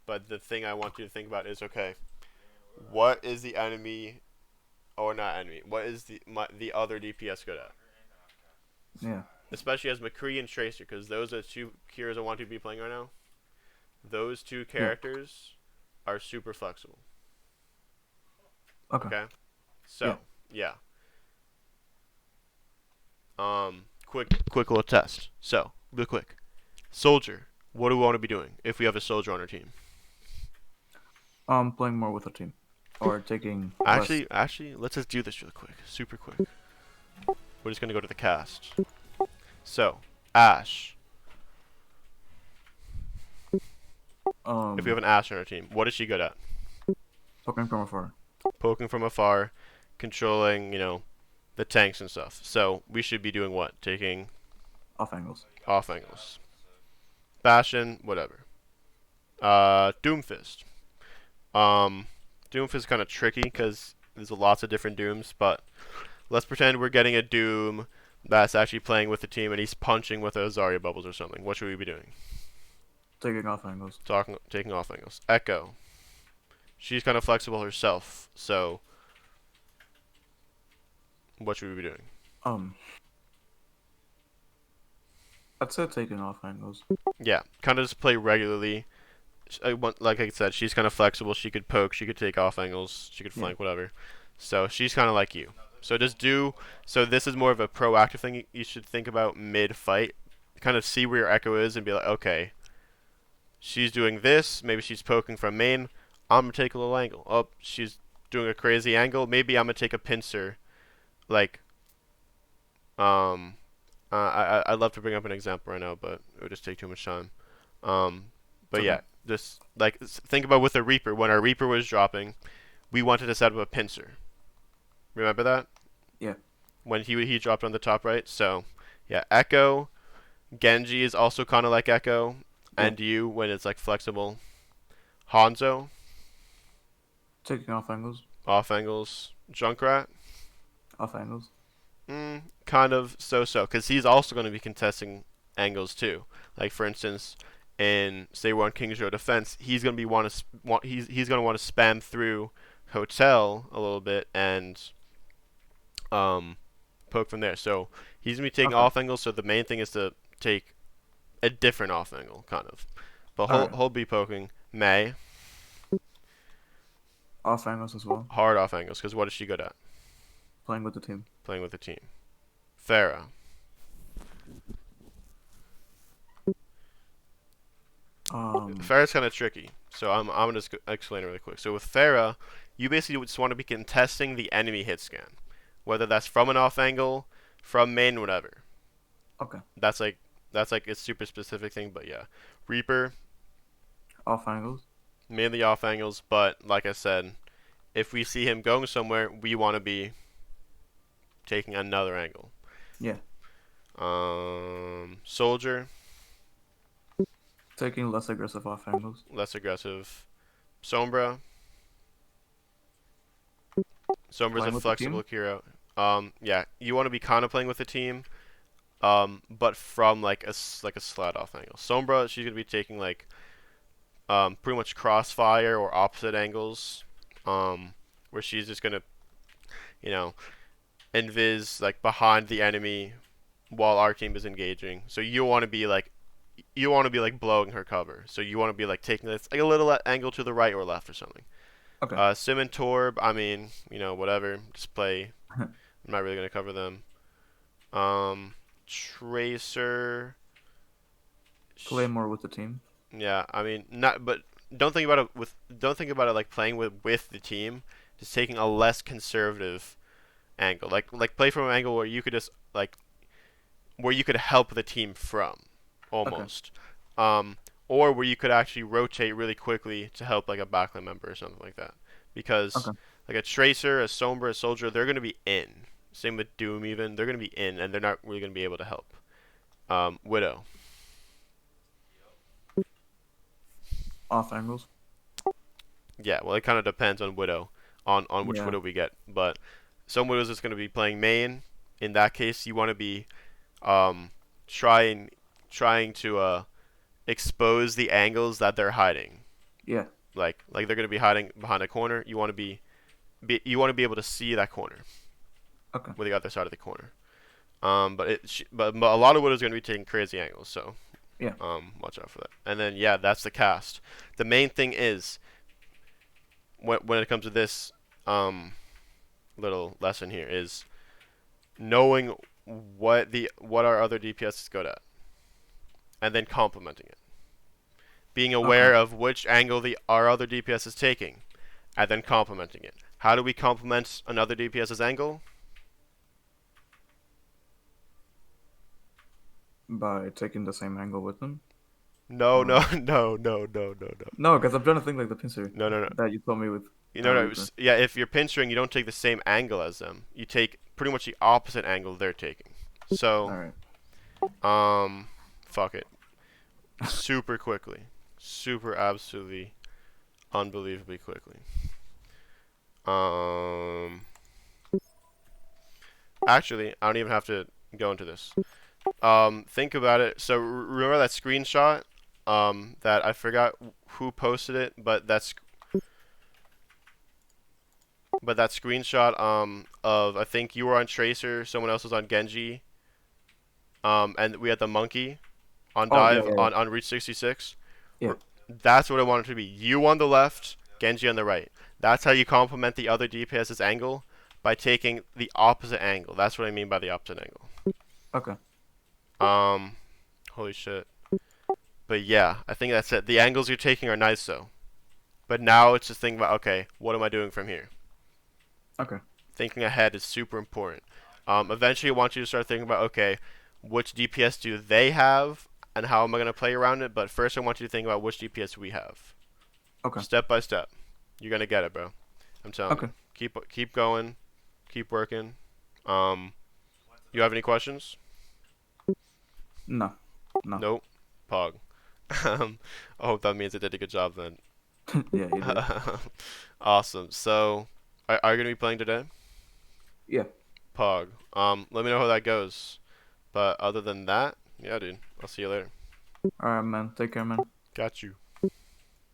But the thing I want you to think about is, okay, what is the enemy, or not enemy, what is the other DPS good at? Yeah. Especially as McCree and Tracer, because those are two heroes I want to be playing right now. Those two characters are super flexible. Okay? So, yeah. Quick little test. So, real quick. Soldier. What do we want to be doing if we have a soldier on our team? Playing more with a team. Or taking Actually, let's just do this real quick. Super quick. We're just going to go to the cast. So, Ash. If we have an Ash on our team, what is she good at? Poking from afar. Poking from afar, controlling, the tanks and stuff. So, we should be doing what? Taking off angles. Bastion, whatever. Doomfist. Doomfist is kind of tricky because there's lots of different Dooms, but let's pretend we're getting a Doom that's actually playing with the team and he's punching with a Zarya bubbles or something. What should we be doing? Taking off angles. Taking off angles. Echo. She's kind of flexible herself, so what should we be doing? I'd say taking off angles. Yeah, kind of just play regularly. like I said, she's kind of flexible. She could poke, she could take off angles, she could Yeah. flank, whatever. So she's kind of like you. So just do. So this is more of a proactive thing you should think about mid fight. Kind of see where your echo is and be like, okay, she's doing this. Maybe she's poking from main. I'm gonna take a little angle. Oh, she's doing a crazy angle. Maybe I'm gonna take a pincer. Like, um, I'd love to bring up an example right now, but it would just take too much time. Um, It's but okay. yeah, just like think about with the Reaper. When our Reaper was dropping, we wanted to set up a pincer. Remember that? Yeah. When he dropped on the top right. So yeah, Echo, Genji is also kind of like Echo, Yeah. and you when it's like flexible. Hanzo, Taking off angles. off angles. Junkrat, Off angles. kind of so-so, because he's also going to be contesting angles too. Like for instance, in say we're on King's Row defense, he's going to be he's going to want to spam through Hotel a little bit and poke from there. So he's gonna be taking Okay. off angles. So the main thing is to take a different off angle, kind of. But All right. he'll be poking May Off angles as well. hard off angles because what is she good at? Playing with the team. Playing with the team. Farah. Farah's kind of tricky, so I'm gonna just explain it really quick. So with Farah, you basically just want to be contesting the enemy hit scan, whether that's from an off angle, from main, whatever. Okay. That's like a super specific thing, but yeah, Reaper Off angles. mainly off angles, but like I said, if we see him going somewhere, we want to be taking another angle. Yeah. Soldier, Taking less aggressive off angles. less aggressive. Sombra, Sombra's a Playing with the flexible team. hero. Yeah, you want to be kind of playing with the team, but from like like a slide off angle. Sombra, she's gonna be taking like pretty much crossfire or opposite angles, where she's just gonna you know invis like behind the enemy while our team is engaging. So you want to be like blowing her cover. So you want to be like taking this like a little angle to the right or left or something. Okay. Sim and Torb, I mean, whatever. Just play. I'm not really gonna cover them. Tracer. Play more with the team. Yeah, I mean, not. But don't think about it like playing with the team. Just taking a less conservative angle. Like play from an angle where you could just like where you could help the team from, Okay. almost. Um, or where you could actually rotate really quickly to help like a backline member or something like that. Because Okay. like a Tracer, a Sombra, a Soldier, they're going to be in. Same with Doom even. They're going to be in and they're not really going to be able to help. Widow. Off angles. Yeah, well it kind of depends on Widow, on which Yeah. Widow we get. But some Widows is going to be playing main. In that case, you want to be um, trying to expose the angles that they're hiding. Yeah. Like they're gonna be hiding behind a corner. You want to you want to be able to see that corner Okay. with the other side of the corner. But a lot of Widow's gonna be taking crazy angles, so Yeah. watch out for that. And then yeah, that's the cast. The main thing is when it comes to this little lesson here is knowing what our other DPS is good at, and then complementing it. Being Okay. aware of which angle our other DPS is taking, and then complementing it. How do we complement another DPS's angle? By taking the same angle with them. No, Or no, no, no, no, no, no, no, because I'm trying to think like the pincer no, no, no. that you told me with No. Reaper. Yeah, if you're pinchering, you don't take the same angle as them. You take pretty much the opposite angle they're taking. All So, right. fuck it. Super quickly. Super absolutely unbelievably quickly. Um, Actually, I don't even have to go into this. Think about it. So remember that screenshot that I forgot who posted it, but that screenshot of I think you were on Tracer, someone else was on Genji, and we had the monkey on Oh yeah, dive yeah, on Reach 66. yeah. That's what I want it to be. You on the left, Genji on the right. That's how you complement the other DPS's angle by taking the opposite angle. That's what I mean by the opposite angle. Okay. Um, holy shit. But yeah, I think that's it. The angles you're taking are nice though. But now it's just thinking about, okay, what am I doing from here? Okay. Thinking ahead is super important. Eventually, I want you to start thinking about, okay, which DPS do they have, and how am I going to play around it? But first, I want you to think about which DPS we have, Okay. step by step. You're gonna get it, bro. I'm telling you. Okay. Keep going, keep working. Um, you have any questions? No. No. Nope. Pog. I hope that means I did a good job then. Yeah, you did. Awesome. So, are you gonna be playing today? Yeah. Pog. Let me know how that goes. But other than that, yeah, dude. I'll see you later. All right, man. Take care, man. Got you.